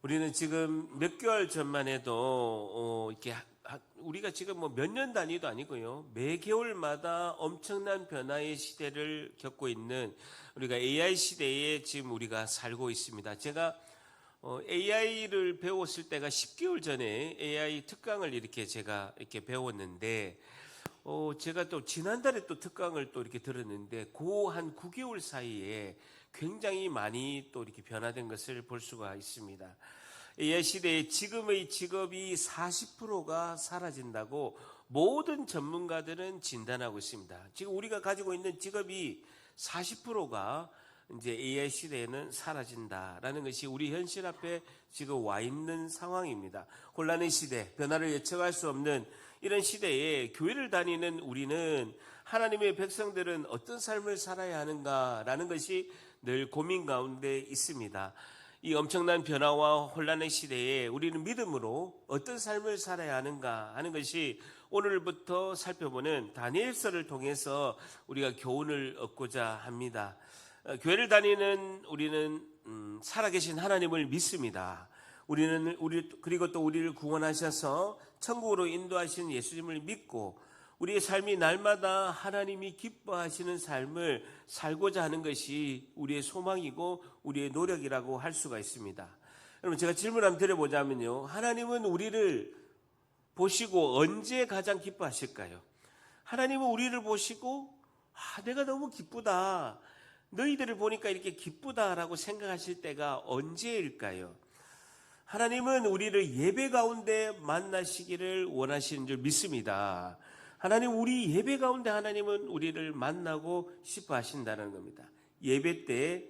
우리는 지금 몇 개월 전만 해도 이렇게 우리가 지금 뭐 몇 년 단위도 아니고요. 매 개월마다 엄청난 변화의 시대를 겪고 있는 우리가 AI 시대에 지금 우리가 살고 있습니다. 제가 AI를 배웠을 때가 10개월 전에 AI 특강을 제가 이렇게 배웠는데 제가 또 지난달에 또 특강을 또 이렇게 들었는데 그 한 9개월 사이에 굉장히 많이 또 이렇게 변화된 것을 볼 수가 있습니다. AI 시대에 지금의 직업이 40%가 사라진다고 모든 전문가들은 진단하고 있습니다. 지금 우리가 가지고 있는 직업이 40%가 이제 AI 시대에는 사라진다라는 것이 우리 현실 앞에 지금 와 있는 상황입니다. 혼란의 시대, 변화를 예측할 수 없는 이런 시대에 교회를 다니는 우리는 하나님의 백성들은 어떤 삶을 살아야 하는가라는 것이 늘 고민 가운데 있습니다. 이 엄청난 변화와 혼란의 시대에 우리는 믿음으로 어떤 삶을 살아야 하는가 하는 것이 오늘부터 살펴보는 다니엘서를 통해서 우리가 교훈을 얻고자 합니다. 교회를 다니는 우리는 살아계신 하나님을 믿습니다. 그리고 또 우리를 구원하셔서 천국으로 인도하신 예수님을 믿고 우리의 삶이 날마다 하나님이 기뻐하시는 삶을 살고자 하는 것이 우리의 소망이고 우리의 노력이라고 할 수가 있습니다. 여러분, 제가 질문 한번 드려보자면요. 하나님은 우리를 보시고 언제 가장 기뻐하실까요? 하나님은 우리를 보시고 내가 너무 기쁘다, 너희들을 보니까 이렇게 기쁘다라고 생각하실 때가 언제일까요? 하나님은 우리를 예배 가운데 만나시기를 원하시는 줄 믿습니다. 하나님, 우리 예배 가운데 하나님은 우리를 만나고 싶어 하신다는 겁니다. 예배 때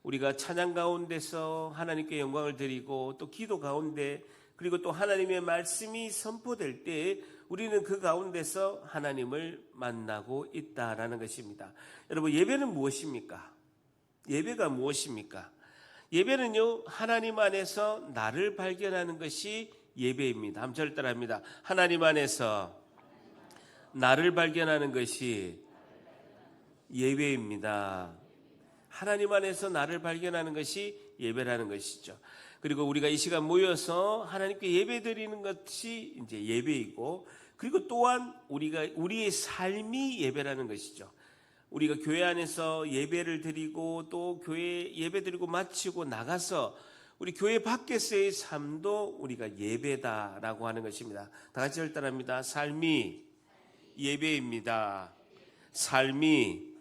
우리가 찬양 가운데서 하나님께 영광을 드리고 또 기도 가운데 그리고 또 하나님의 말씀이 선포될 때 우리는 그 가운데서 하나님을 만나고 있다라는 것입니다. 여러분, 예배는 무엇입니까? 예배가 무엇입니까? 예배는요, 하나님 안에서 나를 발견하는 것이 예배입니다. 한 절 따라합니다. 하나님 안에서 나를 발견하는 것이 예배입니다. 하나님 안에서 나를 발견하는 것이 예배라는 것이죠. 그리고 우리가 이 시간 모여서 하나님께 예배 드리는 것이 이제 예배이고, 그리고 또한 우리의 삶이 예배라는 것이죠. 우리가 교회 안에서 예배를 드리고 또 교회 예배 드리고 마치고 나가서 우리 교회 밖에서의 삶도 우리가 예배다라고 하는 것입니다. 다 같이 따라합니다. 삶이 예배입니다. 삶이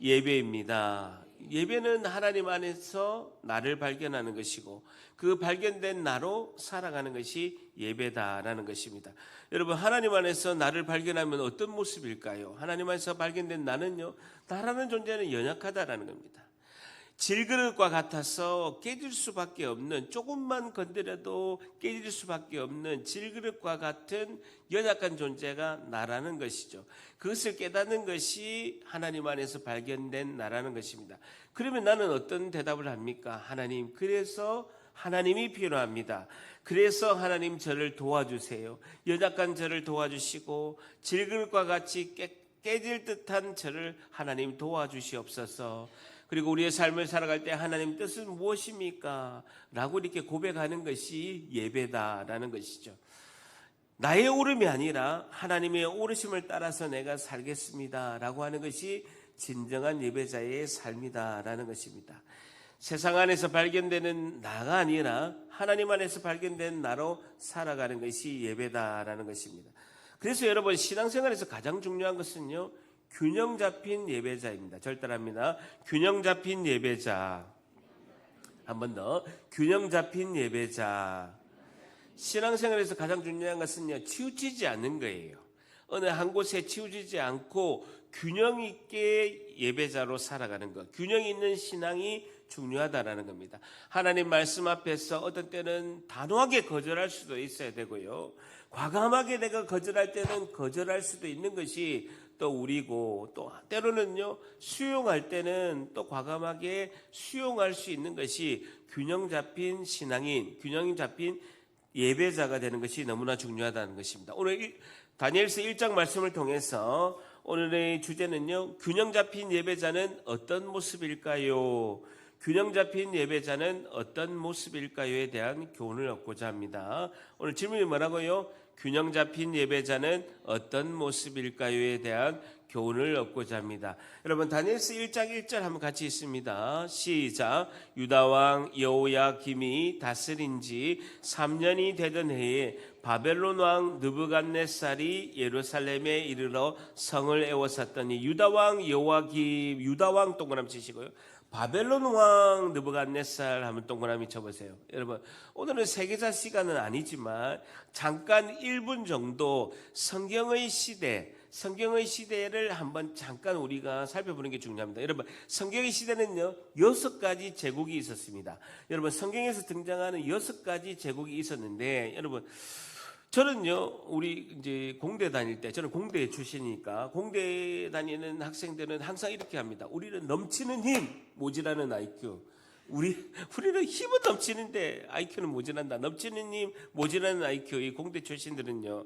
예배입니다. 예배는 하나님 안에서 나를 발견하는 것이고 그 발견된 나로 살아가는 것이 예배다라는 것입니다. 여러분, 하나님 안에서 나를 발견하면 어떤 모습일까요? 하나님 안에서 발견된 나는요, 나라는 존재는 연약하다라는 겁니다. 질그릇과 같아서 깨질 수밖에 없는, 조금만 건드려도 깨질 수밖에 없는 질그릇과 같은 연약한 존재가 나라는 것이죠. 그것을 깨닫는 것이 하나님 안에서 발견된 나라는 것입니다. 그러면 나는 어떤 대답을 합니까? 하나님, 그래서 하나님이 필요합니다. 그래서 하나님 저를 도와주세요. 연약한 저를 도와주시고 질그릇과 같이 깨질 듯한 저를 하나님 도와주시옵소서. 그리고 우리의 삶을 살아갈 때 하나님 뜻은 무엇입니까? 라고 이렇게 고백하는 것이 예배다라는 것이죠. 나의 오름이 아니라 하나님의 오르심을 따라서 내가 살겠습니다 라고 하는 것이 진정한 예배자의 삶이다라는 것입니다. 세상 안에서 발견되는 나가 아니라 하나님 안에서 발견된 나로 살아가는 것이 예배다라는 것입니다. 그래서 여러분, 신앙생활에서 가장 중요한 것은요, 균형 잡힌 예배자입니다. 절대랍니다. 균형 잡힌 예배자. 한 번 더. 균형 잡힌 예배자. 신앙생활에서 가장 중요한 것은요, 치우치지 않는 거예요. 어느 한 곳에 치우치지 않고 균형 있게 예배자로 살아가는 것. 균형 있는 신앙이 중요하다라는 겁니다. 하나님 말씀 앞에서 어떤 때는 단호하게 거절할 수도 있어야 되고요. 과감하게 내가 거절할 때는 거절할 수도 있는 것이 또 우리고, 또 때로는요, 수용할 때는 또 과감하게 수용할 수 있는 것이 균형 잡힌 신앙인, 균형 잡힌 예배자가 되는 것이 너무나 중요하다는 것입니다. 오늘 다니엘서 1장 말씀을 통해서 오늘의 주제는요, 균형 잡힌 예배자는 어떤 모습일까요? 균형 잡힌 예배자는 어떤 모습일까요에 대한 교훈을 얻고자 합니다. 오늘 질문이 뭐라고요? 균형 잡힌 예배자는 어떤 모습일까요에 대한 교훈을 얻고자 합니다. 여러분 다니엘서 1장 1절 한번 같이 있습니다. 시작. 유다왕 여호야김이 다스린 지 3년이 되던 해에 바벨론 왕 느부갓네살이 예루살렘에 이르러 성을 에워쌌더니 유다왕 여호야김, 유다왕 동그라미 치시고요. 바벨론 왕 느부갓네살 한번 동그라미 쳐보세요. 여러분 오늘은 세계사 시간은 아니지만 잠깐 1분 정도 성경의 시대를 한번 잠깐 우리가 살펴보는 게 중요합니다. 여러분 성경의 시대는요 6가지 제국이 있었습니다. 여러분 성경에서 등장하는 6가지 제국이 있었는데 여러분 저는요 우리 이제 공대 다닐 때 저는 공대 출신이니까 공대 다니는 학생들은 항상 이렇게 합니다. 우리는 넘치는 힘 모자라는 IQ. 우리는 힘은 넘치는데 IQ는 모자란다. 넘치는 힘 모자라는 IQ. 이 공대 출신들은요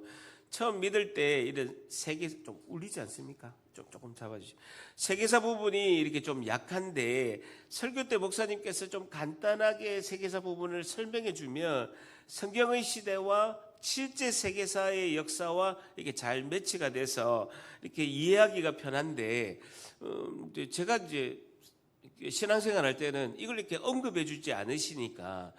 처음 믿을 때 이런 세계 좀 울리지 않습니까? 조금 잡아주시죠. 세계사 부분이 이렇게 좀 약한데 설교 때 목사님께서 좀 간단하게 세계사 부분을 설명해 주면 성경의 시대와 실제 세계사의 역사와 이렇게 잘 매치가 돼서 이렇게 이해하기가 편한데 제가 이제 신앙생활 할 때는 이걸 이렇게 언급해 주지 않으시니까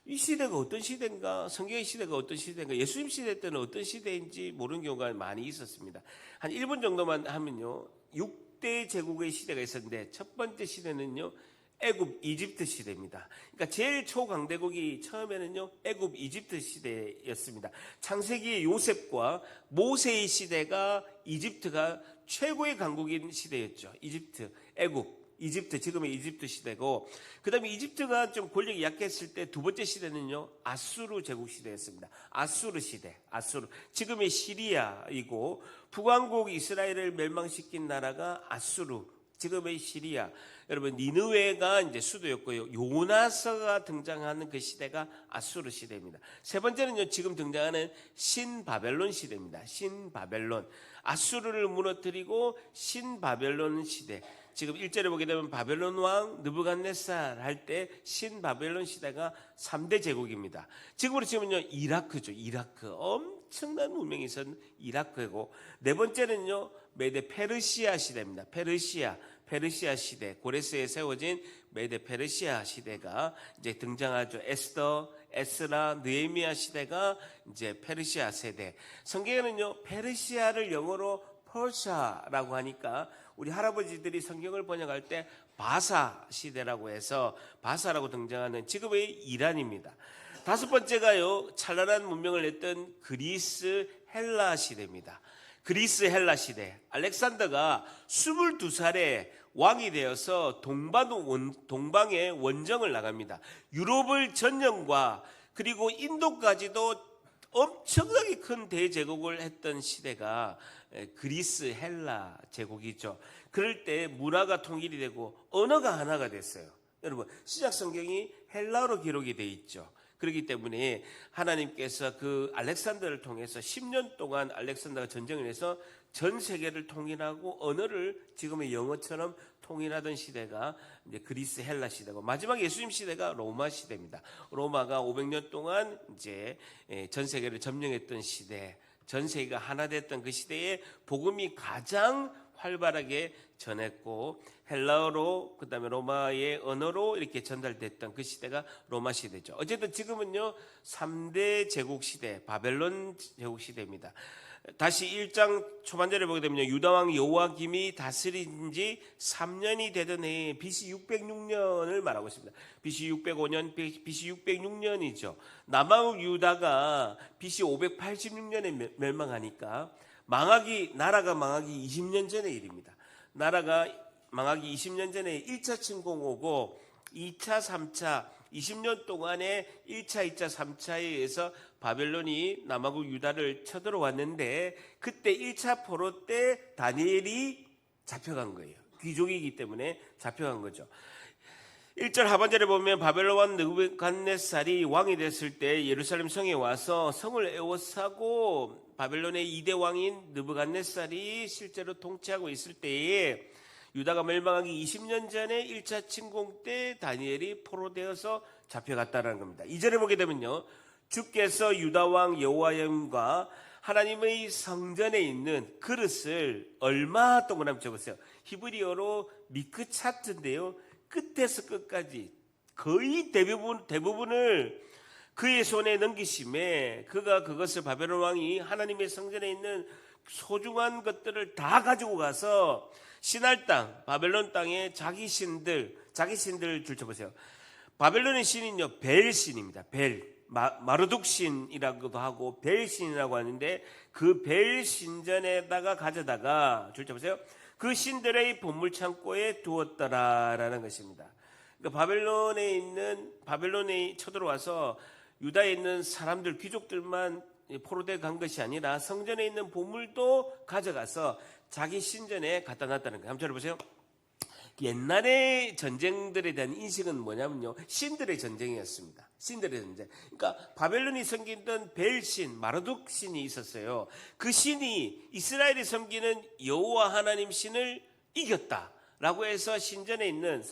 이 시대가 어떤 시대인가, 성경의 시대가 어떤 시대인가, 예수님 시대 때는 어떤 시대인지 모르는 경우가 많이 있었습니다. 한 1분 정도만 하면요 6대 제국의 시대가 있었는데 첫 번째 시대는요 애굽 이집트 시대입니다. 그러니까 제일 초강대국이 처음에는요 애굽 이집트 시대였습니다. 창세기의 요셉과 모세의 시대가 이집트가 최고의 강국인 시대였죠. 애굽 이집트, 지금의 이집트 시대고, 그 다음에 이집트가 좀 권력이 약했을 때 두 번째 시대는요 아수르 제국 시대였습니다. 아수르 시대, 지금의 시리아이고, 북왕국 이스라엘을 멸망시킨 나라가 아수르, 지금의 시리아. 여러분 니느웨가 이제 수도였고요. 요나서가 등장하는 그 시대가 아수르 시대입니다. 세 번째는요 지금 등장하는 신바벨론 시대입니다. 신바벨론, 아수르를 무너뜨리고 신바벨론 시대. 지금 1절에 보게 되면 바벨론 왕 느부갓네살 할 때 신바벨론 시대가 3대 제국입니다. 지금으로 치면요 이라크죠. 이라크 엄청난 문명이 있었는 이라크고, 네 번째는요 메데 페르시아 시대입니다. 페르시아 시대, 고레스에 세워진 메데 페르시아 시대가 이제 등장하죠. 에스라, 느헤미야 시대가 이제 페르시아 세대. 성경에는요 페르시아를 영어로 퍼샤라고 하니까 우리 할아버지들이 성경을 번역할 때 바사 시대라고 해서 바사라고 등장하는 지금의 이란입니다. 다섯 번째가요 찬란한 문명을 냈던 그리스 헬라 시대입니다. 그리스 헬라 시대. 알렉산더가 22살에 왕이 되어서 동방의 원정을 나갑니다. 유럽을 전역과 그리고 인도까지도 엄청나게 큰 대제국을 했던 시대가 그리스 헬라 제국이죠. 그럴 때 문화가 통일이 되고 언어가 하나가 됐어요. 여러분 시작 성경이 헬라어로 기록이 돼 있죠. 그렇기 때문에 하나님께서 그 알렉산더를 통해서 10년 동안 알렉산더가 전쟁을 해서 전 세계를 통일하고 언어를 지금의 영어처럼 통일하던 시대가 이제 그리스 헬라 시대고, 마지막 예수님 시대가 로마 시대입니다. 로마가 500년 동안 이제 전 세계를 점령했던 시대, 전 세계가 하나 됐던 그 시대에 복음이 가장 활발하게 전했고, 헬라어로 그다음에 로마의 언어로 이렇게 전달됐던 그 시대가 로마 시대죠. 어쨌든 지금은요 3대 제국 시대, 바벨론 제국 시대입니다. 다시 1장 초반절에 보게 되면 유다왕 여호야김이 다스린 지 3년이 되던 해에 BC 606년을 말하고 있습니다. BC 605년, BC 606년이죠. 남왕국 유다가 BC 586년에 멸망하니까 나라가 망하기 20년 전의 일입니다. 나라가 망하기 20년 전에 1차 침공 오고 2차, 3차 20년 동안에 1차, 2차, 3차에 의해서 바벨론이 남아국 유다를 쳐들어왔는데, 그때 1차 포로 때 다니엘이 잡혀간 거예요. 귀족이기 때문에 잡혀간 거죠. 1절 하반절에 보면 바벨론 왕 느부갓네살이 왕이 됐을 때 예루살렘 성에 와서 성을 에워싸고 바벨론의 2대 왕인 느부갓네살이 실제로 통치하고 있을 때에 유다가 멸망하기 20년 전에 1차 침공 때 다니엘이 포로되어서 잡혀갔다는 겁니다. 2절에 보게 되면요, 주께서 유다 왕 여호야김과 하나님의 성전에 있는 그릇을 얼마 동그라미 적으세요. 히브리어로 미크차트인데요, 끝에서 끝까지 거의 대부분을 그의 손에 넘기심에 그가 그것을 바벨론 왕이 하나님의 성전에 있는 소중한 것들을 다 가지고 가서 신할 땅, 바벨론 땅에 자기 신들 줄쳐보세요. 바벨론의 신은요, 벨신입니다. 마르둑 신이라고도 하고 벨 신이라고 하는데, 그 벨 신전에다가 가져다가 줄쳐보세요, 그 신들의 보물 창고에 두었더라라는 것입니다. 그러니까 바벨론에 쳐들어와서 유다에 있는 사람들, 귀족들만 포로돼 간 것이 아니라 성전에 있는 보물도 가져가서 자기 신전에 갖다 놨다는 거예요. 한번 들어보세요. 옛날의 전쟁들에 대한 인식은 뭐냐면요, 신들의 전쟁이었습니다. 신들의 전쟁. 그러니까 바벨론이 섬기던 벨신, 마르둑 신이 있었어요. 그 신이 이스라엘이 섬기는 여호와 하나님 신을 이겼다라고 해서 성전에 있는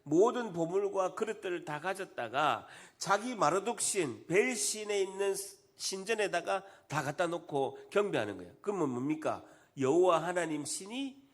모든 보물과 그릇들을 다 가졌다가 자기 마르둑 신, 벨신에 있는 신전에다가 다 갖다 놓고 경배하는 거예요. 그러면 뭡니까? 여호와 하나님 신이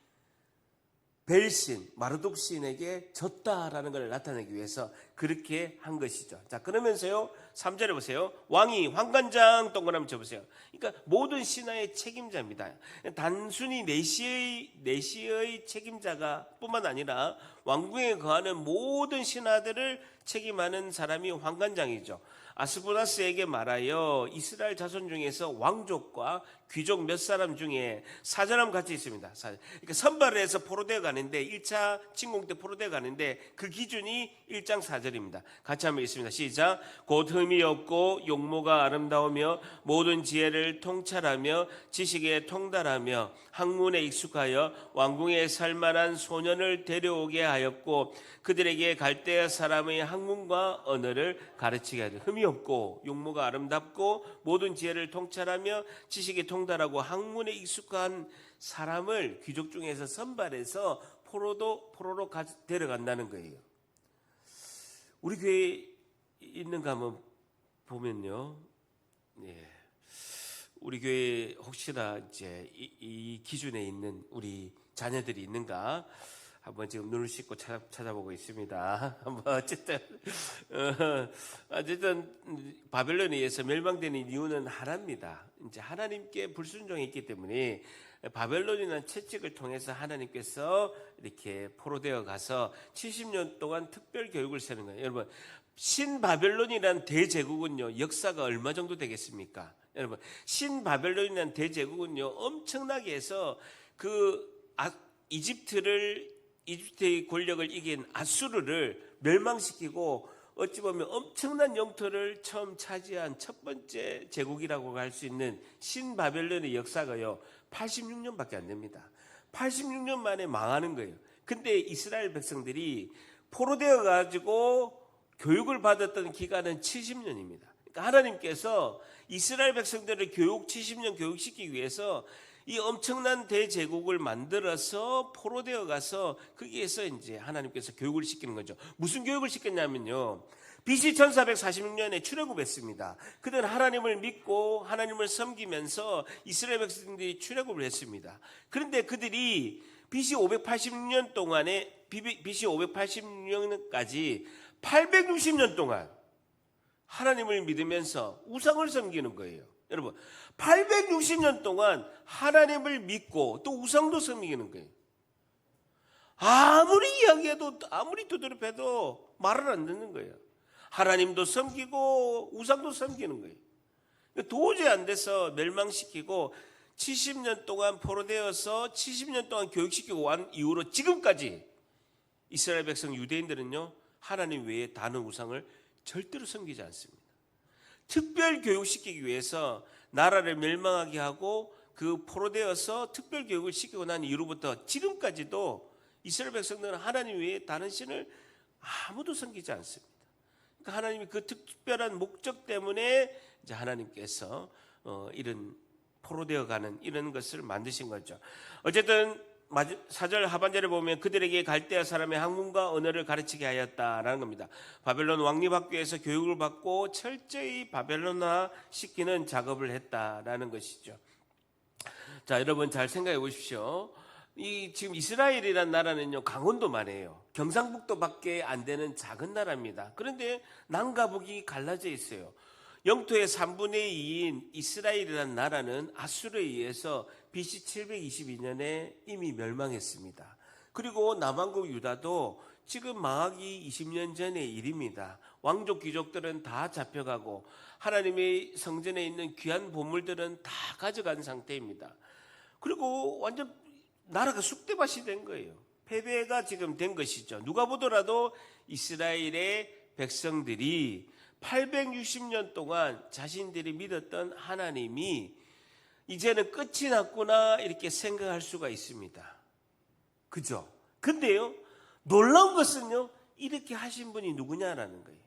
벨신, 마르둑 신에게 졌다라는 걸 나타내기 위해서 그렇게 한 것이죠. 자, 그러면서요, 3절에 보세요. 왕이 황관장 동그라미 쳐보세요. 그러니까 모든 신하의 책임자입니다. 단순히 내시의 책임자가 뿐만 아니라 왕궁에 거하는 모든 신하들을 책임하는 사람이 황관장이죠. 아스부나스에게 말하여 이스라엘 자손 중에서 왕족과 귀족 몇 사람 중에 사절함 같이 있습니다. 그러니까 선발을 해서 포로되어 가는데, 1차 침공 때 포로되어 가는데 그 기준이 1장 4절입니다. 같이 한번 읽습니다. 시작. 곧 흠이 없고 용모가 아름다우며 모든 지혜를 통찰하며 지식에 통달하며 학문에 익숙하여 왕궁에 살만한 소년을 데려오게 하였고 그들에게 갈대아 사람의 학문과 언어를 가르치게 하되, 흠이 없고 용모가 아름답고 모든 지혜를 통찰하며 지식에 통달하고 학문에 익숙한 사람을 귀족 중에서 선발해서 포로로 데려간다는 거예요. 우리 교회에 있는가 한번 보면요, 우리 교회 혹시나 이제 이 기준에 있는 우리 자녀들이 있는가 한번 지금 눈을 씻고 찾아보고 있습니다. 어쨌든 바벨론에 의해서 멸망되는 이유는 하나입니다. 이제 하나님께 불순종했기 때문에 바벨론이라는 채찍을 통해서 하나님께서 이렇게 포로되어 가서 70년 동안 특별 교육을 세는 거예요. 여러분, 신바벨론이라는 대제국은요, 역사가 얼마 정도 되겠습니까? 여러분, 신바벨론이라는 대제국은요, 엄청나게 해서 이집트의 권력을 이긴 아수르를 멸망시키고 어찌 보면 엄청난 영토를 처음 차지한 첫 번째 제국이라고 할 수 있는 신바벨론의 역사가요, 86년밖에 안 됩니다. 86년 만에 망하는 거예요. 근데 이스라엘 백성들이 포로되어 가지고 교육을 받았던 기간은 70년입니다. 그러니까 하나님께서 이스라엘 백성들을 70년 교육시키기 위해서 이 엄청난 대제국을 만들어서 포로되어 가서 거기에서 이제 하나님께서 교육을 시키는 거죠. 무슨 교육을 시켰냐면요, BC 1446년에 출애굽했습니다. 그들은 하나님을 믿고 하나님을 섬기면서 이스라엘 백성들이 출애굽을 했습니다. 그런데 그들이 BC 586년 동안에 BC 586년까지 860년 동안 하나님을 믿으면서 우상을 섬기는 거예요. 여러분, 860년 동안 하나님을 믿고 또 우상도 섬기는 거예요. 아무리 이야기해도, 아무리 두드려패도 말을 안 듣는 거예요. 하나님도 섬기고 우상도 섬기는 거예요. 도저히 안 돼서 멸망시키고 70년 동안 포로되어서 70년 동안 교육시키고 온 이후로 지금까지 이스라엘 백성 유대인들은요, 하나님 외에 다른 우상을 절대로 섬기지 않습니다. 특별 교육시키기 위해서 나라를 멸망하게 하고 그 포로되어서 특별 교육을 시키고 난 이후로부터 지금까지도 이스라엘 백성들은 하나님 외에 다른 신을 아무도 섬기지 않습니다. 그러니까 하나님이 그 특별한 목적 때문에 이제 하나님께서 이런 포로되어 가는 이런 것을 만드신 거죠. 어쨌든 4절 하반절에 보면 그들에게 갈대아 사람의 학문과 언어를 가르치게 하였다라는 겁니다. 바벨론 왕립학교에서 교육을 받고 철저히 바벨론화 시키는 작업을 했다라는 것이죠. 자, 여러분 잘 생각해 보십시오. 지금 이스라엘이란 나라는요, 강원도만 해요. 경상북도밖에 안 되는 작은 나라입니다. 그런데 남과 북이 갈라져 있어요. 영토의 3분의 2인 이스라엘이란 나라는 아수르에 의해서 BC 722년에 이미 멸망했습니다. 그리고 남왕국 유다도 지금 망하기 20년 전의 일입니다. 왕족 귀족들은 다 잡혀가고 하나님의 성전에 있는 귀한 보물들은 다 가져간 상태입니다. 그리고 완전 나라가 쑥대밭이 된 거예요. 패배가 지금 된 것이죠. 누가 보더라도 이스라엘의 백성들이 860년 동안 자신들이 믿었던 하나님이 이제는 끝이 났구나 이렇게 생각할 수가 있습니다. 그죠? 근데요, 놀라운 것은요, 이렇게 하신 분이 누구냐라는 거예요.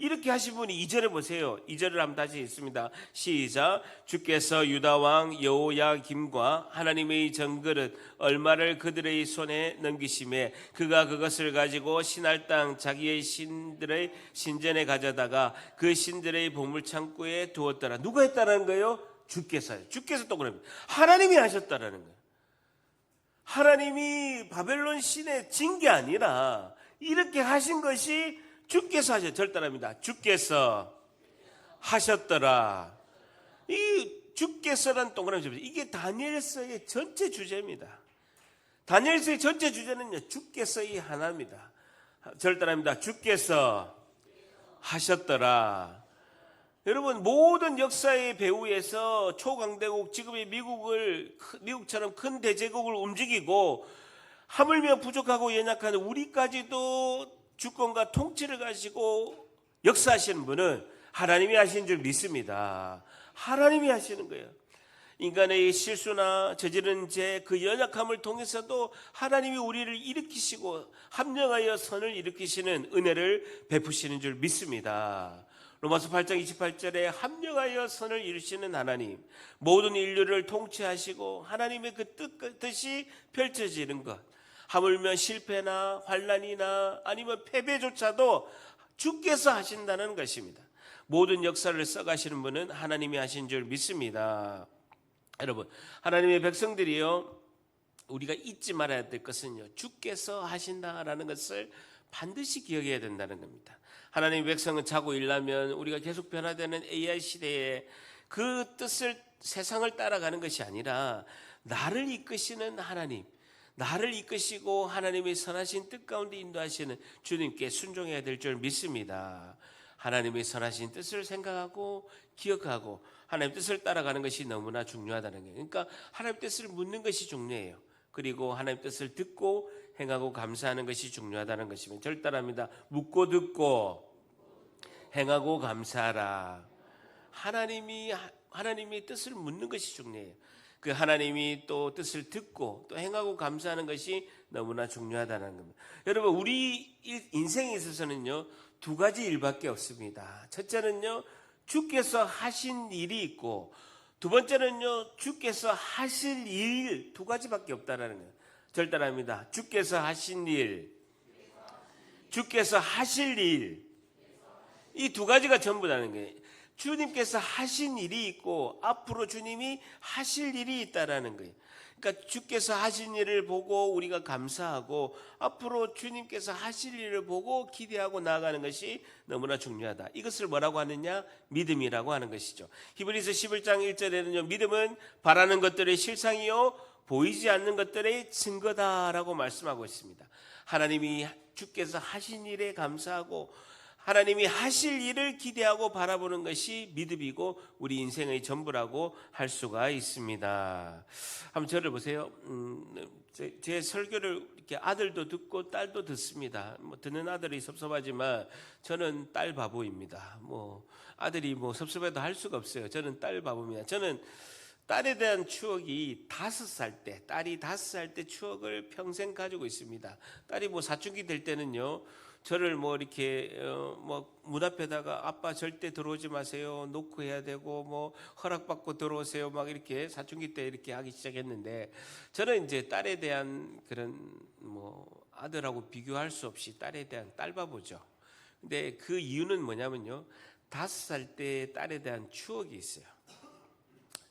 이렇게 하신 분이 2절에 보세요. 2절을 한번 다시 읽습니다. 시작. 주께서 유다왕 여호야김과 하나님의 정그릇 얼마를 그들의 손에 넘기심에 그가 그것을 가지고 신할 땅 자기의 신들의 신전에 가져다가 그 신들의 보물창고에 두었더라. 누가 했다는 거예요? 주께서요. 주께서 또 그럽니다. 하나님이 하셨다라는 거예요. 하나님이 바벨론 신에 진 게 아니라 이렇게 하신 것이 주께서 하셨. 절단합니다. 주께서 하셨더라. 이 주께서란 동그라미 줍니다. 이게 다니엘서의 전체 주제입니다. 다니엘서의 전체 주제는요, 주께서의 하나입니다. 절단합니다. 주께서 하셨더라. 여러분, 모든 역사의 배후에서 초강대국, 지금의 미국처럼 큰 대제국을 움직이고 하물며 부족하고 연약한 우리까지도 주권과 통치를 가지고 역사하시는 분은 하나님이 하신 줄 믿습니다. 하나님이 하시는 거예요. 인간의 실수나 저지른 죄, 그 연약함을 통해서도 하나님이 우리를 일으키시고 합력하여 선을 일으키시는 은혜를 베푸시는 줄 믿습니다. 로마서 8장 28절에 합력하여 선을 이루시는 하나님, 모든 인류를 통치하시고 하나님의 그 뜻이 펼쳐지는 것, 하물며 실패나 환난이나 아니면 패배조차도 주께서 하신다는 것입니다. 모든 역사를 써가시는 분은 하나님이 하신 줄 믿습니다. 여러분, 하나님의 백성들이요, 우리가 잊지 말아야 될 것은요, 주께서 하신다라는 것을 반드시 기억해야 된다는 겁니다. 하나님의 백성은 자고 일어나면 우리가 계속 변화되는 AI 시대에 그 뜻을, 세상을 따라가는 것이 아니라 나를 이끄시는 하나님, 나를 이끄시고 하나님의 선하신 뜻 가운데 인도하시는 주님께 순종해야 될 줄 믿습니다. 하나님의 선하신 뜻을 생각하고 기억하고 하나님의 뜻을 따라가는 것이 너무나 중요하다는 거예요. 그러니까 하나님의 뜻을 묻는 것이 중요해요. 그리고 하나님의 뜻을 듣고 행하고 감사하는 것이 중요하다는 것입니다. 절단합니다. 묻고 듣고 행하고 감사하라. 하나님의 뜻을 묻는 것이 중요해요. 그 하나님이 또 뜻을 듣고 또 행하고 감사하는 것이 너무나 중요하다는 겁니다. 여러분, 우리 인생에 있어서는요, 두 가지 일밖에 없습니다. 첫째는요, 주께서 하신 일이 있고, 두 번째는요, 주께서 하실 일, 두 가지밖에 없다는 거예요. 절단합니다. 주께서 하신 일, 주께서 하실 일, 이 두 가지가 전부라는 거예요. 주님께서 하신 일이 있고 앞으로 주님이 하실 일이 있다라는 거예요. 그러니까 주께서 하신 일을 보고 우리가 감사하고 앞으로 주님께서 하실 일을 보고 기대하고 나아가는 것이 너무나 중요하다. 이것을 뭐라고 하느냐? 믿음이라고 하는 것이죠. 히브리서 11장 1절에는요, 믿음은 바라는 것들의 실상이요 보이지 않는 것들의 증거다라고 말씀하고 있습니다. 하나님이 주께서 하신 일에 감사하고 하나님이 하실 일을 기대하고 바라보는 것이 믿음이고 우리 인생의 전부라고 할 수가 있습니다. 한번 저를 보세요. 제 설교를 이렇게 아들도 듣고 딸도 듣습니다. 듣는 아들이 섭섭하지만 저는 딸 바보입니다. 아들이 섭섭해도 할 수가 없어요. 저는 딸 바보입니다. 저는 딸에 대한 추억이 5살 때, 딸이 5살 때 추억을 평생 가지고 있습니다. 딸이 사춘기 될 때는요, 저를 뭐 이렇게 뭐 문 앞에다가 아빠 절대 들어오지 마세요 놓고 해야 되고 뭐 허락받고 들어오세요 막 이렇게 사춘기 때 이렇게 하기 시작했는데, 저는 이제 딸에 대한 그런 뭐 아들하고 비교할 수 없이 딸에 대한 딸바보죠. 근데 그 이유는 뭐냐면요, 5살 때 딸에 대한 추억이 있어요.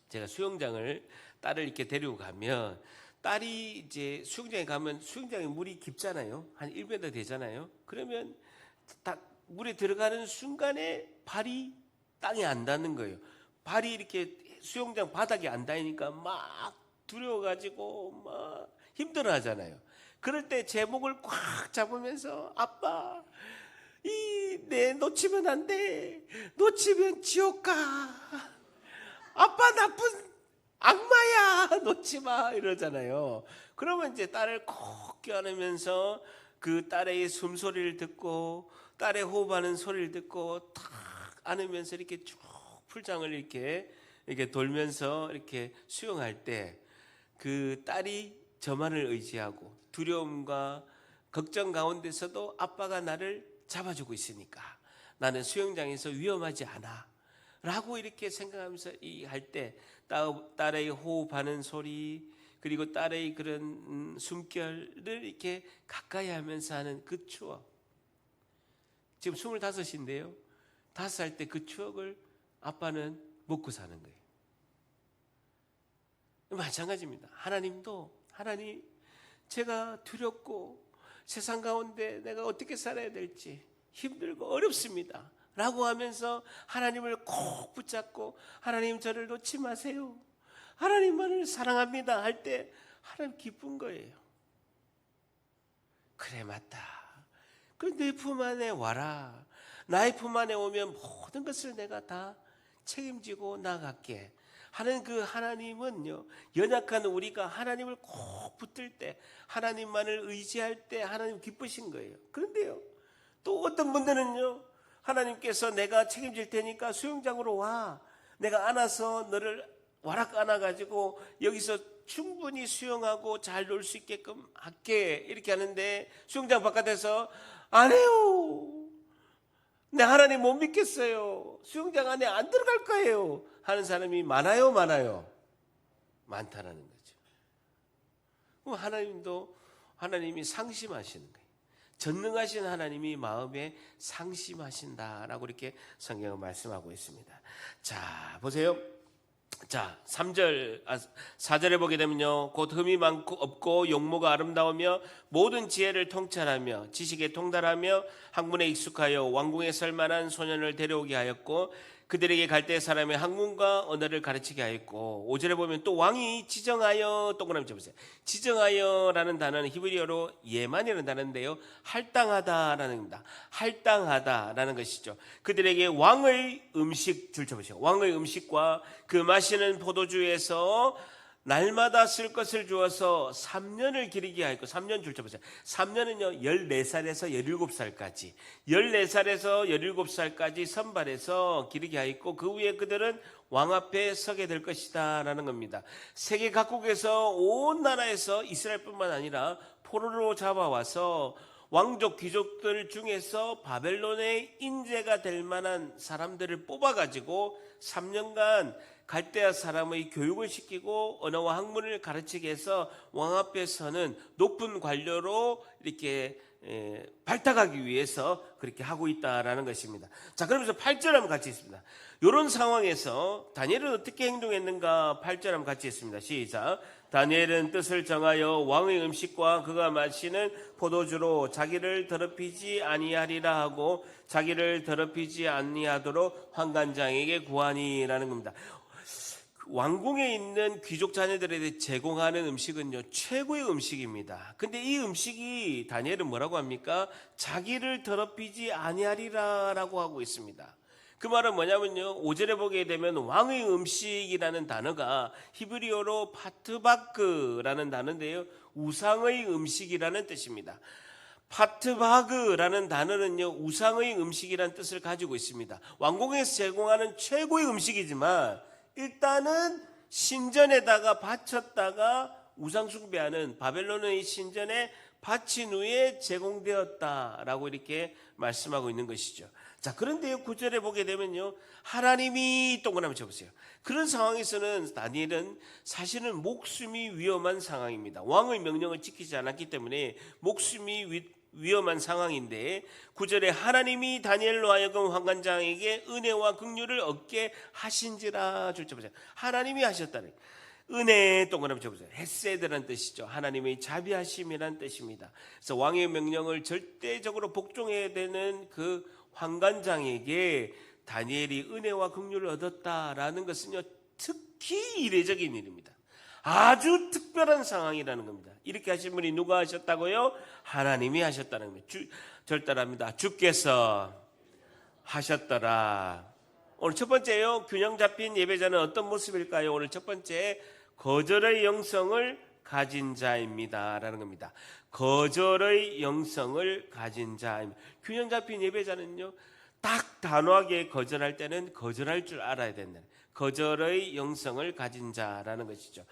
제가 수영장을 딸을 이렇게 데리고 가면, 딸이 이제 수영장에 가면 수영장에 물이 깊잖아요. 한 1m 되잖아요. 그러면 딱 물에 들어가는 순간에 발이 땅에 안 닿는 거예요. 발이 이렇게 수영장 바닥에 안 닿으니까 막 두려워가지고 막 힘들어 하잖아요. 그럴 때 제 목을 꽉 잡으면서 아빠, 내 놓치면 안 돼. 놓치면 지옥 가. 아빠 나쁜 악마야, 놓지 마, 이러잖아요. 그러면 이제 딸을 콕 껴안으면서 그 딸의 숨소리를 듣고 딸의 호흡하는 소리를 듣고 탁 안으면서 이렇게 쭉 풀장을 이렇게 돌면서 이렇게 수영할 때 그 딸이 저만을 의지하고 두려움과 걱정 가운데서도 아빠가 나를 잡아주고 있으니까 나는 수영장에서 위험하지 않아 라고 이렇게 생각하면서 할 때 딸의 호흡하는 소리, 그리고 딸의 그런 숨결을 이렇게 가까이 하면서 하는 그 추억. 지금 25인데요 5살 때 그 추억을 아빠는 먹고 사는 거예요. 마찬가지입니다. 하나님, 제가 두렵고 세상 가운데 내가 어떻게 살아야 될지 힘들고 어렵습니다 라고 하면서 하나님을 꼭 붙잡고 하나님 저를 놓지 마세요, 하나님만을 사랑합니다 할 때 하나님 기쁜 거예요. 그래, 맞다. 그럼 내 품 안에 와라. 나의 품 안에 오면 모든 것을 내가 다 책임지고 나갈게 하는 그 하나님은요, 연약한 우리가 하나님을 꼭 붙들 때, 하나님만을 의지할 때 하나님 기쁘신 거예요. 그런데요, 또 어떤 분들은요, 하나님께서 내가 책임질 테니까 수영장으로 와, 내가 안아서 너를 와락 안아가지고 여기서 충분히 수영하고 잘 놀 수 있게끔 할게, 이렇게 하는데 수영장 바깥에서 안 해요. 내 하나님 못 믿겠어요. 수영장 안에 안 들어갈 거예요 하는 사람이 많아요, 많아요? 많다라는 거죠. 그럼 하나님이 상심하시는 거예요. 전능하신 하나님이 마음에 상심하신다라고 이렇게 성경은 말씀하고 있습니다. 자, 보세요. 자, 4절에 보게 되면요, 곧 흠이 많고 없고 용모가 아름다우며 모든 지혜를 통찰하며 지식에 통달하며 학문에 익숙하여 왕궁에 설 만한 소년을 데려오게 하였고 그들에게 갈대 사람의 학문과 언어를 가르치게 하였고, 5절에 보면 또 왕이 지정하여, 동그라미 쳐보세요. 지정하여라는 단어는 히브리어로 예만이라는 단어인데요, 할당하다라는 겁니다. 할당하다라는 것이죠. 그들에게 왕의 음식, 줄쳐보세요. 왕의 음식과 그 마시는 포도주에서 날마다 쓸 것을 주어서 3년을 기르게 하였고, 3년 줄쳐보세요. 3년은요 14살에서 17살까지 14살에서 17살까지 선발해서 기르게 하였고, 그 후에 그들은 왕 앞에 서게 될 것이다 라는 겁니다. 세계 각국에서 온 나라에서 이스라엘뿐만 아니라 포로로 잡아와서 왕족 귀족들 중에서 바벨론의 인재가 될 만한 사람들을 뽑아가지고 3년간 갈대아 사람의 교육을 시키고 언어와 학문을 가르치게 해서 왕 앞에 서는 높은 관료로 이렇게 발탁하기 위해서 그렇게 하고 있다라는 것입니다. 자, 그러면서 8절 한번 같이 있습니다. 이런 상황에서 다니엘은 어떻게 행동했는가 8절 한번 같이 있습니다. 시작. 다니엘은 뜻을 정하여 왕의 음식과 그가 마시는 포도주로 자기를 더럽히지 아니하리라 하고 자기를 더럽히지 아니하도록 환관장에게 구하니라는 겁니다. 왕궁에 있는 귀족 자녀들에게 제공하는 음식은요 최고의 음식입니다. 근데 이 음식이 다니엘은 뭐라고 합니까? 자기를 더럽히지 아니하리라 라고 하고 있습니다. 그 말은 뭐냐면요, 5절에 보게 되면 왕의 음식이라는 단어가 히브리어로 파트바크라는 단어인데요, 우상의 음식이라는 뜻입니다. 파트바그라는 단어는요 우상의 음식이라는 뜻을 가지고 있습니다. 왕궁에서 제공하는 최고의 음식이지만 일단은 신전에다가 바쳤다가 우상 숭배하는 바벨론의 신전에 바친 후에 제공되었다라고 이렇게 말씀하고 있는 것이죠. 자, 그런데요, 9절에 보게 되면요, 하나님이 동그라미 쳐보세요. 그런 상황에서는 다니엘은 사실은 목숨이 위험한 상황입니다. 왕의 명령을 지키지 않았기 때문에 목숨이 위험한 상황인데, 9절에 하나님이 다니엘로 하여금 환관장에게 은혜와 긍휼을 얻게 하신지라. 줄쳐 보세요. 하나님이 하셨다는, 은혜 동그라미 쳐보세요. 헤세드란 뜻이죠. 하나님의 자비하심이란 뜻입니다. 그래서 왕의 명령을 절대적으로 복종해야 되는 그 환관장에게 다니엘이 은혜와 긍휼을 얻었다라는 것은요, 특히 이례적인 일입니다. 아주 특별한 상황이라는 겁니다. 이렇게 하신 분이 누가 하셨다고요? 하나님이 하셨다는 겁니다. 절단합니다. 주께서 하셨더라. 오늘 첫 번째요, 균형 잡힌 예배자는 어떤 모습일까요? 오늘 첫 번째, 거절의 영성을 가진 자입니다 라는 겁니다. 거절의 영성을 가진 자입니다. 균형 잡힌 예배자는요, 딱 단호하게 거절할 때는 거절할 줄 알아야 된다. 거절의 영성을 가진 자라는 것이죠.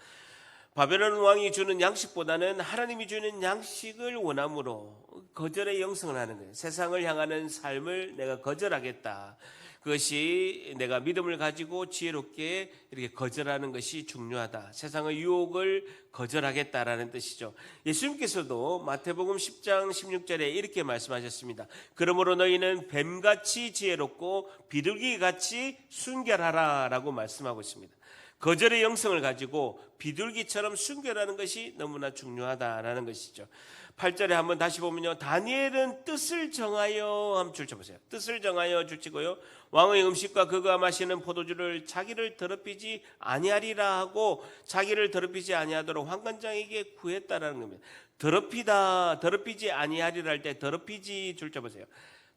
바벨론 왕이 주는 양식보다는 하나님이 주는 양식을 원함으로 거절의 영성을 하는 거예요. 세상을 향하는 삶을 내가 거절하겠다. 그것이 내가 믿음을 가지고 지혜롭게 이렇게 거절하는 것이 중요하다. 세상의 유혹을 거절하겠다라는 뜻이죠. 예수님께서도 마태복음 10장 16절에 이렇게 말씀하셨습니다. 그러므로 너희는 뱀같이 지혜롭고 비둘기같이 순결하라 라고 말씀하고 있습니다. 거절의 영성을 가지고 비둘기처럼 순결하는 것이 너무나 중요하다라는 것이죠. 8절에 한번 다시 보면요, 다니엘은 뜻을 정하여 한번 줄쳐보세요. 뜻을 정하여 줄치고요, 왕의 음식과 그가 마시는 포도주를 자기를 더럽히지 아니하리라 하고 자기를 더럽히지 아니하도록 환관장에게 구했다라는 겁니다. 더럽히지 아니하리라 할 때 더럽히지 줄쳐보세요.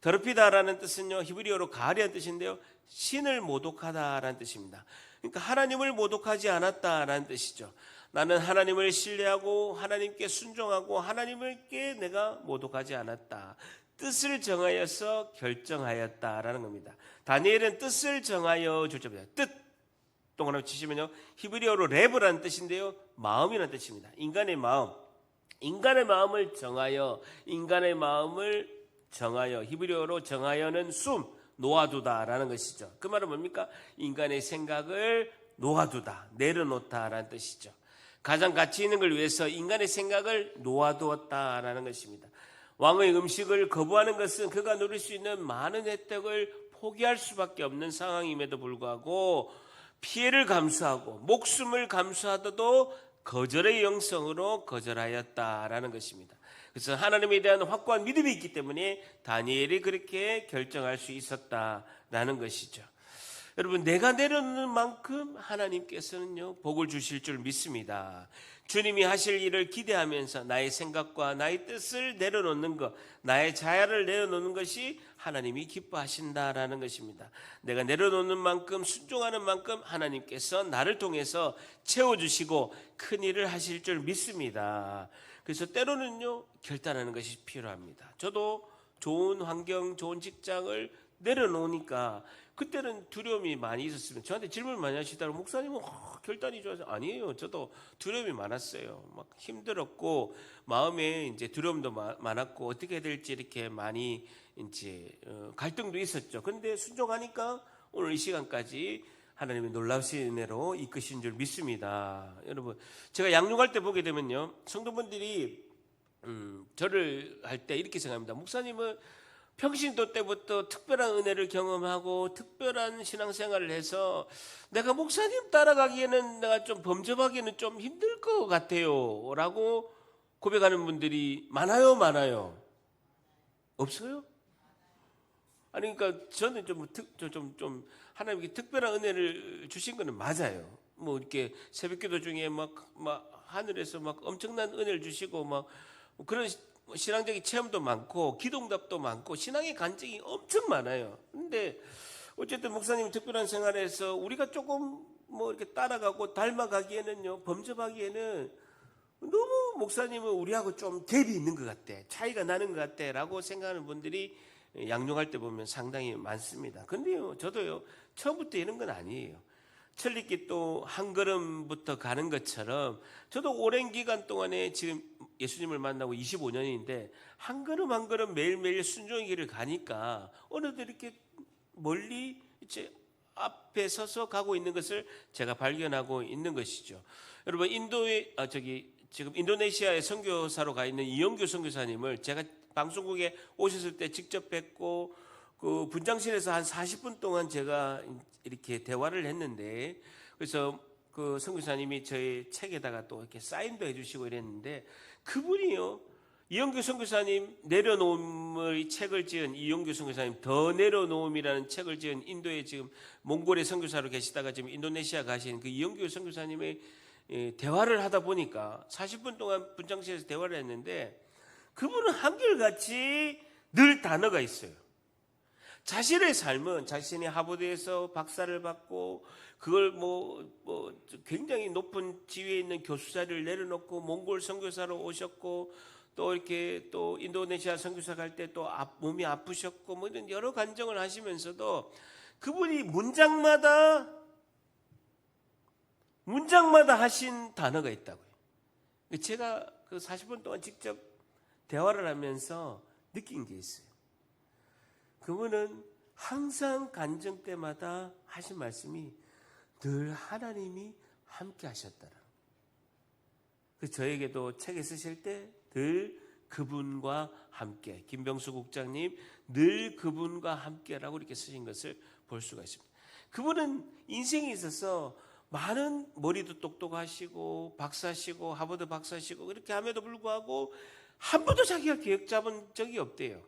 더럽히다라는 뜻은요, 히브리어로 가리한 뜻인데요, 신을 모독하다라는 뜻입니다. 그러니까 하나님을 모독하지 않았다라는 뜻이죠. 나는 하나님을 신뢰하고 하나님께 순종하고 하나님께 내가 모독하지 않았다. 뜻을 정하여서 결정하였다라는 겁니다. 다니엘은 뜻을 정하여 줄자입니다. 뜻 동그라미 치시면요, 히브리어로 레브라는 뜻인데요, 마음이라는 뜻입니다. 인간의 마음을 정하여, 히브리어로 정하여는 놓아두다라는 것이죠. 그 말은 뭡니까? 인간의 생각을 놓아두다, 내려놓다라는 뜻이죠. 가장 가치 있는 걸 위해서 인간의 생각을 놓아두었다라는 것입니다. 왕의 음식을 거부하는 것은 그가 누릴 수 있는 많은 혜택을 포기할 수밖에 없는 상황임에도 불구하고 피해를 감수하고 목숨을 감수하더라도 거절의 영성으로 거절하였다라는 것입니다. 그래서 하나님에 대한 확고한 믿음이 있기 때문에 다니엘이 그렇게 결정할 수 있었다라는 것이죠. 여러분, 내가 내려놓는 만큼 하나님께서는요, 복을 주실 줄 믿습니다. 주님이 하실 일을 기대하면서 나의 생각과 나의 뜻을 내려놓는 것, 나의 자아를 내려놓는 것이 하나님이 기뻐하신다라는 것입니다. 내가 내려놓는 만큼, 순종하는 만큼 하나님께서 나를 통해서 채워주시고 큰 일을 하실 줄 믿습니다. 그래서 때로는요, 결단하는 것이 필요합니다. 저도 좋은 환경, 좋은 직장을 내려놓으니까 그때는 두려움이 많이 있었으면 저한테 질문을 많이 하시더라고요. 목사님은 결단이 좋아서. 아니에요. 저도 두려움이 많았어요. 막 힘들었고 마음에 이제 두려움도 많았고 어떻게 해야 될지 이렇게 많이 이제 갈등도 있었죠. 그런데 순종하니까 오늘 이 시간까지 하나님의 놀라우신 은혜로 이끄신 줄 믿습니다. 여러분, 제가 양육할 때 보게 되면요, 성도분들이 저를 할 때 이렇게 생각합니다. 목사님은 평신도 때부터 특별한 은혜를 경험하고 특별한 신앙생활을 해서 내가 목사님 따라가기에는 내가 좀 범접하기에는 좀 힘들 것 같아요 라고 고백하는 분들이 많아요? 없어요? 아니, 그러니까 저는 좀 하나님께 특별한 은혜를 주신 거는 맞아요. 뭐 이렇게 새벽기도 중에 막 하늘에서 막 엄청난 은혜를 주시고 막 그런 신앙적인 체험도 많고 기도응답도 많고 신앙의 간증이 엄청 많아요. 근데 어쨌든 목사님 특별한 생활에서 우리가 조금 뭐 이렇게 따라가고 닮아가기에는요, 범접하기에는 너무 목사님은 우리하고 좀 갭이 있는 것 같아, 차이가 나는 것 같아 라고 생각하는 분들이 양육할 때 보면 상당히 많습니다. 근데요, 저도요, 처음부터 이런 건 아니에요. 천리길 또 한 걸음부터 가는 것처럼 저도 오랜 기간 동안에 지금 예수님을 만나고 25년인데 한 걸음 한 걸음 매일매일 순종의 길을 가니까 어느덧 이렇게 멀리 이제 앞에 서서 가고 있는 것을 제가 발견하고 있는 것이죠. 여러분 지금 인도네시아에 선교사로 가 있는 이영규 선교사님을 제가 방송국에 오셨을 때 직접 뵙고 그 분장실에서 한 40분 동안 제가 이렇게 대화를 했는데, 그래서 그 선교사님이 저희 책에다가 또 이렇게 사인도 해주시고 이랬는데, 그분이요, 이영규 선교사님 내려놓음의 책을 지은 이영규 선교사님 더 내려놓음이라는 책을 지은 인도에 지금 몽골의 선교사로 계시다가 지금 인도네시아 가신 그 이영규 선교사님의 대화를 하다 보니까 40분 동안 분장실에서 대화를 했는데, 그분은 한결같이 늘 단어가 있어요. 자신의 삶은 자신이 하버드에서 박사를 받고 그걸 굉장히 높은 지위에 있는 교수 자리를 내려놓고 몽골 선교사로 오셨고, 또 이렇게 또 인도네시아 선교사 갈 때 또 몸이 아프셨고 뭐 이런 여러 간증을 하시면서도 그분이 문장마다 하신 단어가 있다고요. 제가 그 40분 동안 직접 대화를 하면서 느낀 게 있어요. 그분은 항상 간증 때마다 하신 말씀이 늘 하나님이 함께 하셨다라. 저에게도 책에 쓰실 때 늘 그분과 함께, 김병수 국장님 늘 그분과 함께라고 이렇게 쓰신 것을 볼 수가 있습니다. 그분은 인생에 있어서 많은 머리도 똑똑하시고 박사시고 하버드 박사시고 이렇게 함에도 불구하고 한 번도 자기가 계획 잡은 적이 없대요.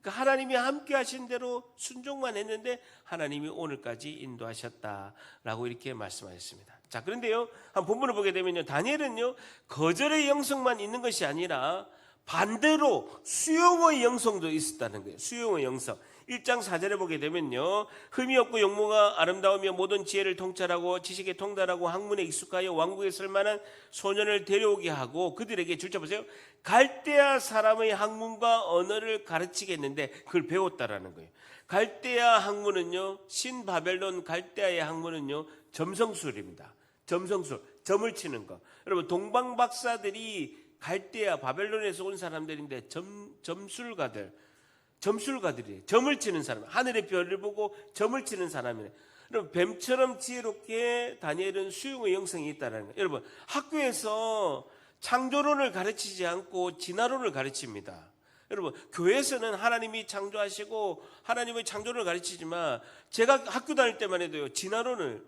그러니까 하나님이 함께 하신 대로 순종만 했는데 하나님이 오늘까지 인도하셨다라고 이렇게 말씀하셨습니다. 자, 그런데요, 한 본문을 보게 되면요, 다니엘은요, 거절의 영성만 있는 것이 아니라 반대로 수용의 영성도 있었다는 거예요. 수용의 영성. 1장 4절에 보게 되면요, 흠이 없고 용모가 아름다우며 모든 지혜를 통찰하고 지식에 통달하고 학문에 익숙하여 왕국에 쓸 만한 소년을 데려오게 하고 그들에게 줄자 보세요. 갈대아 사람의 학문과 언어를 가르치겠는데 그걸 배웠다라는 거예요. 갈대아 학문은요, 신바벨론 갈대아의 학문은요, 점성술입니다. 점성술, 점을 치는 거. 여러분, 동방 박사들이 갈대아 바벨론에서 온 사람들인데 점술가들이에요. 점을 치는 사람, 하늘의 별을 보고 점을 치는 사람이에요. 여러분, 뱀처럼 지혜롭게 다니엘은 수용의 영성이 있다는 거예요. 여러분, 학교에서 창조론을 가르치지 않고 진화론을 가르칩니다. 여러분, 교회에서는 하나님이 창조하시고 하나님의 창조론을 가르치지만 제가 학교 다닐 때만 해도요, 진화론을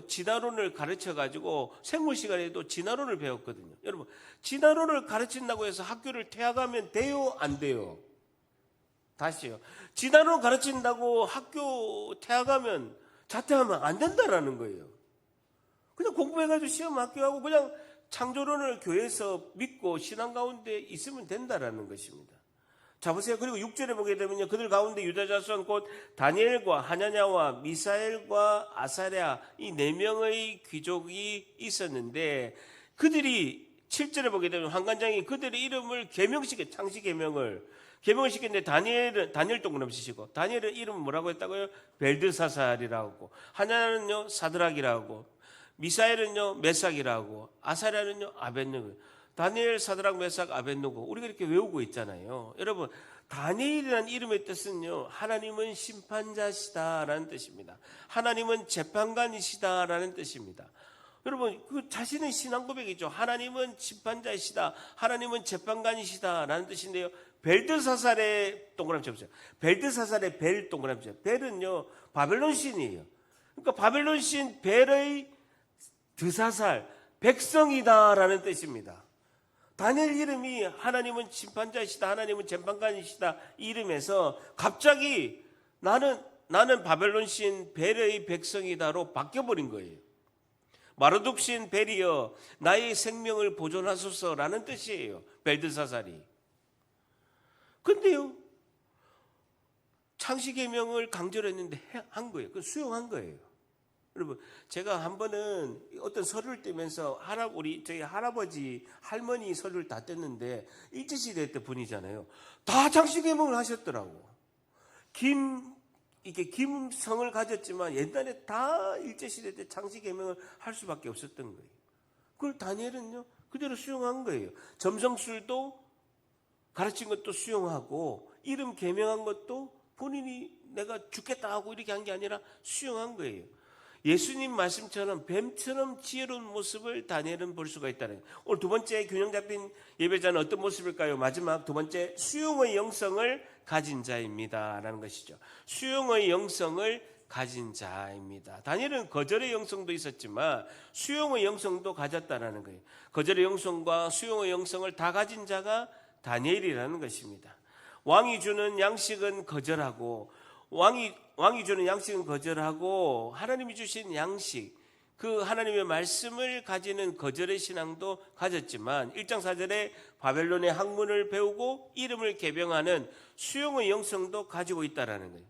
진화론을 가르쳐 가지고 생물 시간에도 진화론을 배웠거든요. 여러분, 진화론을 가르친다고 해서 학교를 퇴학하면 돼요, 안 돼요? 다시요. 진화론을 가르친다고 학교 퇴학하면 자퇴하면 안 된다라는 거예요. 그냥 공부해가지고 시험 합격하고 그냥 창조론을 교회에서 믿고 신앙 가운데 있으면 된다라는 것입니다. 자, 보세요. 그리고 6절에 보게 되면요, 그들 가운데 유다 자손 곧 다니엘과 하냐냐와 미사엘과 아사랴 이 4명의 귀족이 있었는데, 그들이 7절에 보게 되면 환관장이 그들의 이름을 창시 계명을 시켰는데, 다니엘 동그라미 치시고, 다니엘의 이름은 뭐라고 했다고요? 벨드사살이라고 하고, 하냐냐는요 사드락이라고 하고, 미사엘은요 메삭이라고, 아사랴는요 아벳느고. 다니엘, 사드락, 메삭, 아벳느고, 우리가 이렇게 외우고 있잖아요. 여러분, 다니엘이라는 이름의 뜻은요, 하나님은 심판자시다라는 뜻입니다. 하나님은 재판관이시다라는 뜻입니다. 여러분, 그 자신의 신앙 고백이죠. 하나님은 심판자이시다, 하나님은 재판관이시다라는 뜻인데요, 벨드사살의 동그라미 쳐보세요. 벨드사살의 벨 동그라미 쳐보세요. 벨은요 바벨론 신이에요. 그러니까 바벨론 신 벨의 드사살, 백성이다라는 뜻입니다. 다니엘 이름이 하나님은 심판자이시다, 하나님은 재판관이시다 이 이름에서 갑자기 나는 바벨론 신 벨의 백성이다로 바뀌어버린 거예요. 마르둑 신 벨이여 나의 생명을 보존하소서라는 뜻이에요, 벨드사살이. 근데요, 창시계명을 강조를 했는데 한 거예요. 그 수용한 거예요. 여러분, 제가 한 번은 어떤 서류를 떼면서 저희 할아버지, 할머니 서류를 다 뗐는데 일제시대 때 분이잖아요. 다 창시계명을 하셨더라고. 이게 김성을 가졌지만 옛날에 다 일제시대 때 창씨개명을 할 수밖에 없었던 거예요. 그걸 다니엘은요 그대로 수용한 거예요. 점성술도 가르친 것도 수용하고 이름 개명한 것도 본인이 내가 죽겠다 하고 이렇게 한 게 아니라 수용한 거예요. 예수님 말씀처럼 뱀처럼 지혜로운 모습을 다니엘은 볼 수가 있다는 거예요. 오늘 두 번째 균형 잡힌 예배자는 어떤 모습일까요? 마지막 두 번째, 수용의 영성을 가진 자입니다 라는 것이죠. 수용의 영성을 가진 자입니다. 다니엘은 거절의 영성도 있었지만 수용의 영성도 가졌다라는 거예요. 거절의 영성과 수용의 영성을 다 가진 자가 다니엘이라는 것입니다. 왕이 주는 양식은 거절하고 왕이 주는 양식은 거절하고 하나님이 주신 양식, 그 하나님의 말씀을 가지는 거절의 신앙도 가졌지만 1장 4절에 바벨론의 학문을 배우고 이름을 개명하는 수용의 영성도 가지고 있다라는 거예요.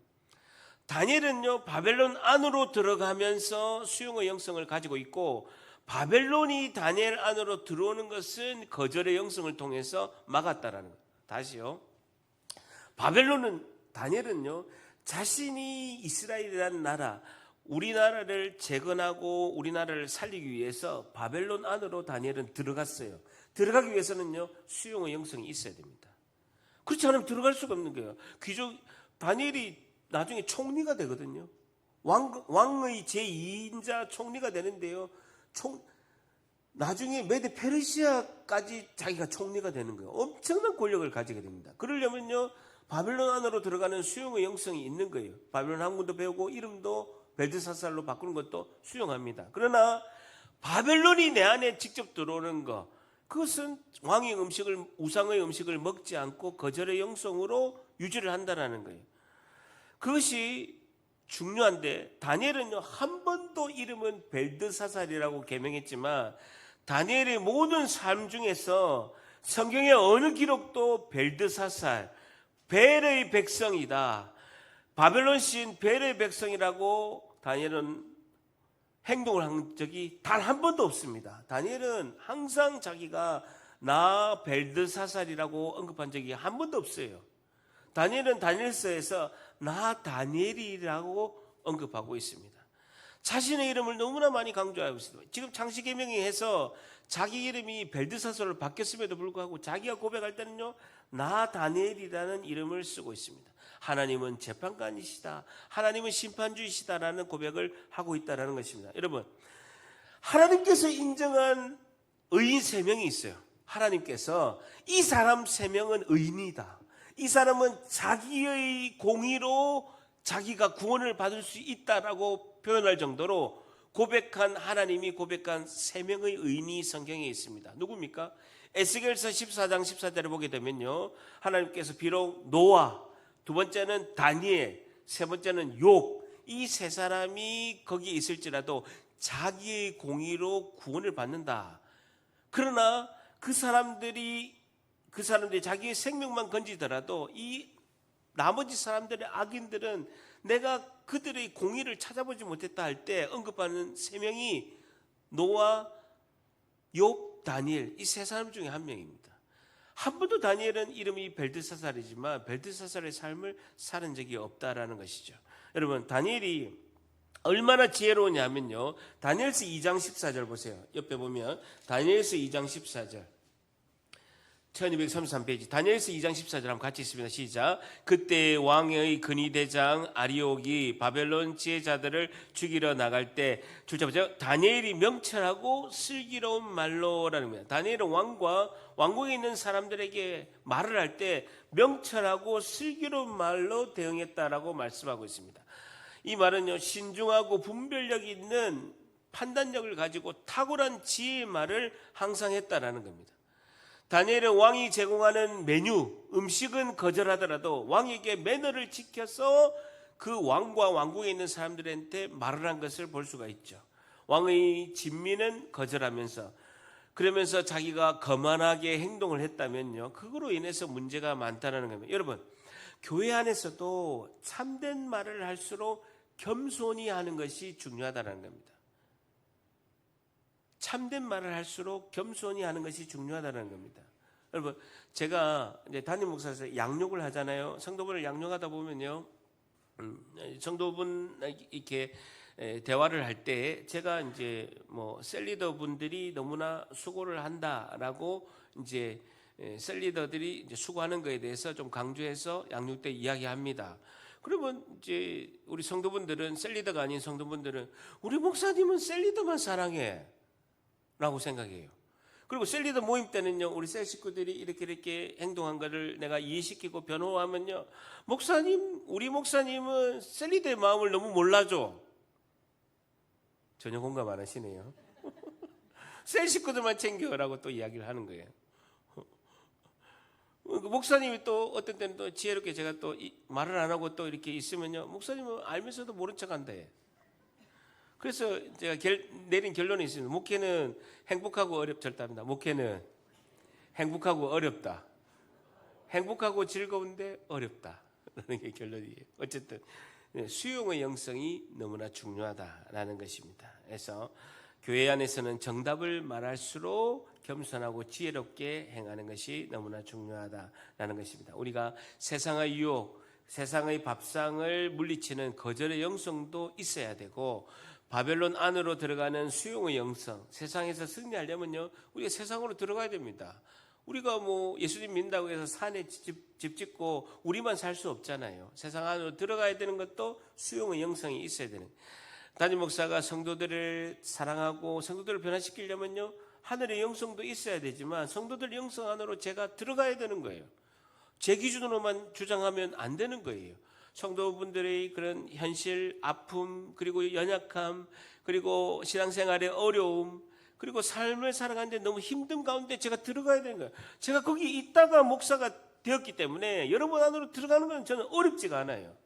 다니엘은요 바벨론 안으로 들어가면서 수용의 영성을 가지고 있고 바벨론이 다니엘 안으로 들어오는 것은 거절의 영성을 통해서 막았다라는 거예요. 다시요. 다니엘은요 자신이 이스라엘이라는 나라, 우리나라를 재건하고 우리나라를 살리기 위해서 바벨론 안으로 다니엘은 들어갔어요. 들어가기 위해서는요 수용의 영성이 있어야 됩니다. 그렇지 않으면 들어갈 수가 없는 거예요. 다니엘이 나중에 총리가 되거든요. 왕의 제2인자 총리가 되는데요. 나중에 메데 페르시아까지 자기가 총리가 되는 거예요. 엄청난 권력을 가지게 됩니다. 그러려면요 바벨론 안으로 들어가는 수용의 영성이 있는 거예요. 바벨론 학문도 배우고 이름도 벨드사살로 바꾸는 것도 수용합니다. 그러나 바벨론이 내 안에 직접 들어오는 것, 그것은 왕의 음식을, 우상의 음식을 먹지 않고 거절의 영성으로 유지를 한다는 거예요. 그것이 중요한데 다니엘은요 한 번도 이름은 벨드사살이라고 개명했지만 다니엘의 모든 삶 중에서 성경의 어느 기록도 벨드사살, 벨의 백성이다, 바벨론 시인 벨의 백성이라고 다니엘은 행동을 한 적이 단 한 번도 없습니다. 다니엘은 항상 자기가 나 벨드사살이라고 언급한 적이 한 번도 없어요. 다니엘은 다니엘서에서 나 다니엘이라고 언급하고 있습니다. 자신의 이름을 너무나 많이 강조하고 있습니다. 지금 창세기명이 해서 자기 이름이 벨드사살로 바뀌었음에도 불구하고 자기가 고백할 때는요 나 다니엘이라는 이름을 쓰고 있습니다. 하나님은 재판관이시다, 하나님은 심판주이시다라는 고백을 하고 있다는 것입니다. 여러분, 하나님께서 인정한 의인 3명이 있어요. 하나님께서 이 사람 3명은 의인이다, 이 사람은 자기의 공의로 자기가 구원을 받을 수 있다라고 표현할 정도로 하나님이 고백한 3명의 의인이 성경에 있습니다. 누굽니까? 에스겔서 14장 14절을 보게 되면요 하나님께서 비록 노아, 두 번째는 다니엘, 세 번째는 욥, 이 3사람이 거기에 있을지라도 자기의 공의로 구원을 받는다. 그러나 그 사람들이 자기의 생명만 건지더라도 이 나머지 사람들의 악인들은 내가 그들의 공의를 찾아보지 못했다 할 때 언급하는 3명이 노아, 욥, 다니엘, 이 3사람 중에 한 명입니다. 한 번도 다니엘은 이름이 벨드사살이지만 벨드사살의 삶을 사는 적이 없다라는 것이죠. 여러분, 다니엘이 얼마나 지혜로우냐면요 다니엘서 2장 14절 보세요. 옆에 보면 다니엘서 2장 14절 1233페이지 다니엘서 2장 14절 한번 같이 있습니다. 시작. 그때 왕의 근위대장 아리옥이 바벨론 지혜자들을 죽이러 나갈 때 줄자 보세요. 다니엘이 명철하고 슬기로운 말로라는 겁니다. 다니엘은 왕궁에 있는 사람들에게 말을 할 때 명철하고 슬기로운 말로 대응했다라고 말씀하고 있습니다. 이 말은요 신중하고 분별력 있는 판단력을 가지고 탁월한 지혜의 말을 항상 했다라는 겁니다. 다니엘은 왕이 제공하는 음식은 거절하더라도 왕에게 매너를 지켜서 그 왕과 왕궁에 있는 사람들한테 말을 한 것을 볼 수가 있죠. 왕의 진미는 거절하면서 그러면서 자기가 거만하게 행동을 했다면요 그거로 인해서 문제가 많다는 겁니다. 여러분, 교회 안에서도 참된 말을 할수록 겸손히 하는 것이 중요하다는 겁니다. 참된 말을 할수록 겸손히 하는 것이 중요하다는 겁니다. 여러분, 제가 이제 담임 목사에서 양육을 하잖아요. 성도분을 양육하다 보면요, 성도분 이렇게 대화를 할 때 제가 이제 뭐 셀리더 분들이 너무나 수고를 한다라고 이제 셀리더들이 이제 수고하는 거에 대해서 좀 강조해서 양육때 이야기합니다. 그러면 이제 우리 성도분들은 셀리더가 아닌 성도분들은 우리 목사님은 셀리더만 사랑해라고 생각해요. 그리고 셀리더 모임 때는요, 우리 셀 식구들이 이렇게 행동한 거를 내가 이해시키고 변호하면요, 목사님, 우리 목사님은 셀리더의 마음을 너무 몰라줘. 전혀 공감 안 하시네요. 셀 식구들만 챙겨라고 또 이야기를 하는 거예요. 목사님이 또 어떤 때는 또 지혜롭게 제가 또 말을 안 하고 또 이렇게 있으면요, 목사님은 알면서도 모른 척 한대. 그래서 제가 내린 결론이 있습니다. 목회는 행복하고 어렵답니다. 목회는 행복하고 어렵다. 행복하고 즐거운데 어렵다. 라는 게 결론이에요. 어쨌든 수용의 영성이 너무나 중요하다라는 것입니다. 그래서 교회 안에서는 정답을 말할수록 겸손하고 지혜롭게 행하는 것이 너무나 중요하다라는 것입니다. 우리가 세상의 유혹, 세상의 밥상을 물리치는 거절의 영성도 있어야 되고, 바벨론 안으로 들어가는 수용의 영성, 세상에서 승리하려면요, 우리가 세상으로 들어가야 됩니다. 우리가 뭐 예수님 믿는다고 해서 산에 집 짓고 우리만 살 수 없잖아요. 세상 안으로 들어가야 되는 것도 수용의 영성이 있어야 되는 거예요. 담임 목사가 성도들을 사랑하고 성도들을 변화시키려면요, 하늘의 영성도 있어야 되지만 성도들 영성 안으로 제가 들어가야 되는 거예요. 제 기준으로만 주장하면 안 되는 거예요. 성도분들의 그런 현실, 아픔, 그리고 연약함, 그리고 신앙생활의 어려움, 그리고 삶을 살아가는데 너무 힘든 가운데 제가 들어가야 되는 거예요. 제가 거기 있다가 목사가 되었기 때문에 여러분 안으로 들어가는 건 저는 어렵지가 않아요.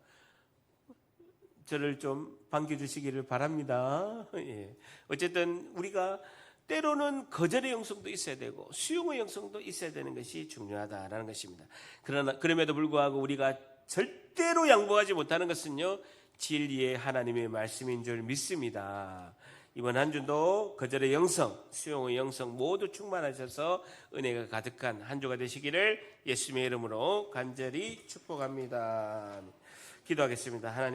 저를 좀 반겨주시기를 바랍니다. 예. 어쨌든 우리가 때로는 거절의 영성도 있어야 되고 수용의 영성도 있어야 되는 것이 중요하다라는 것입니다. 그럼에도 불구하고 우리가 절대로 양보하지 못하는 것은요, 진리의 하나님의 말씀인 줄 믿습니다. 이번 한 주도 거절의 영성, 수용의 영성 모두 충만하셔서 은혜가 가득한 한 주가 되시기를 예수님의 이름으로 간절히 축복합니다. 기도하겠습니다. 하나님,